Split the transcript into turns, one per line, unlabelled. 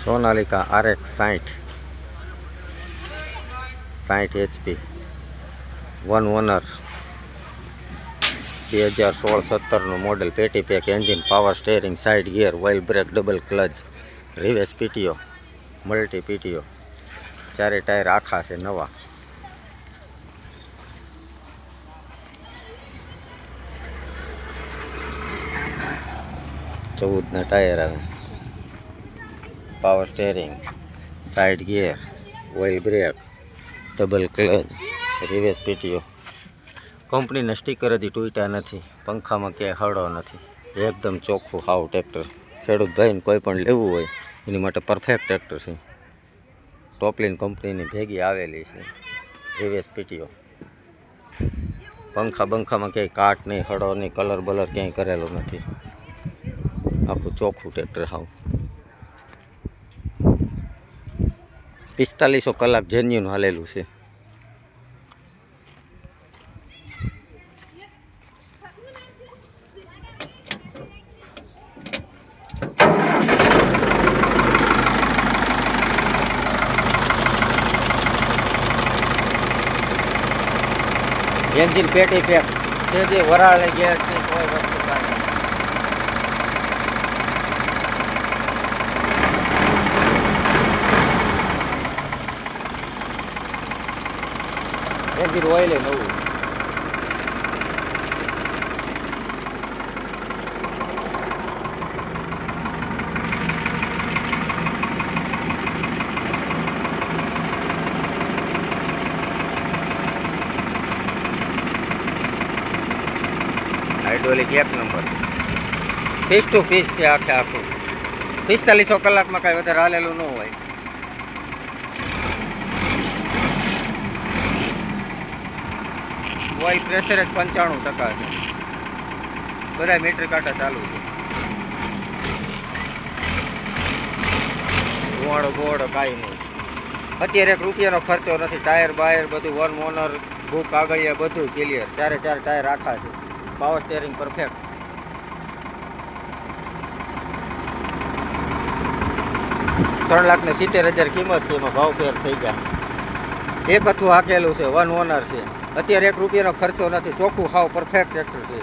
Sonalika RX 60 HP 1 owner 2016-17 model. પેટી pack engine, power steering, side gear, oil brake, double clutch, reverse PTO, multi PTO. ચારે tyre આખા છે નવા. ચૌદના tyre આવે. Power steering, side gear, oil brake, double clutch, reverse PTO. કંપનીના sticker હજી તૂટ્યા નથી. પંખામાં ક્યાંય હળો નથી. એકદમ ચોખ્ખું હાવ ટ્રેક્ટર. ખેડૂત ભાઈને કોઈ પણ લેવું હોય એની માટે પરફેક્ટ ટ્રેક્ટર છે. ટોપલીન કંપનીની ભેગી આવેલી છે. રિવેસ PTO. પંખા બંખામાં ક્યાંય કાટ નહીં, હળો નહીં, કલર બલર ક્યાંય કરેલો નથી. આખું ચોખ્ખું ટ્રેક્ટર હાવ. 4500 કલાક જેન્યુન હાલેલું છે. એન્જિન પેટી પેક છે. જે વરાળે ગેર છે કોઈ વસ્તુ કાંઈ. એન્જિન ઓઇલ નવું. હાઇડ્રોલિક 1 નંબર. પીસ ટુ પીસ છે આખે આખું. 4500 કલાકમાં કાંઈ વધારે હાલેલું ન હોય. ઓઇલ પ્રેશર જ 95% છે. બધા મીટર કાંટા ચાલુ છે. ધુવાડો બોવાડો કાંઈ નહીં. અત્યારે 1 રૂપિયાનો ખર્ચો નથી. ટાયર બાયર બધું 1 ઓનર, બુક કાગળિયા બધું ક્લિયર. ચારે ટાયર આખા છે. Power steering perfect. ₹3,70,000 કિંમત છે. એમાં ભાવ ફેર થઈ ગયા. એક હતું હાકેલું છે. 1 ઓનર છે. અત્યારે 1 રૂપિયાનો ખર્ચો નથી. ચોખ્ખું હાવ પરફેક્ટ ટ્રેક્ટર છે.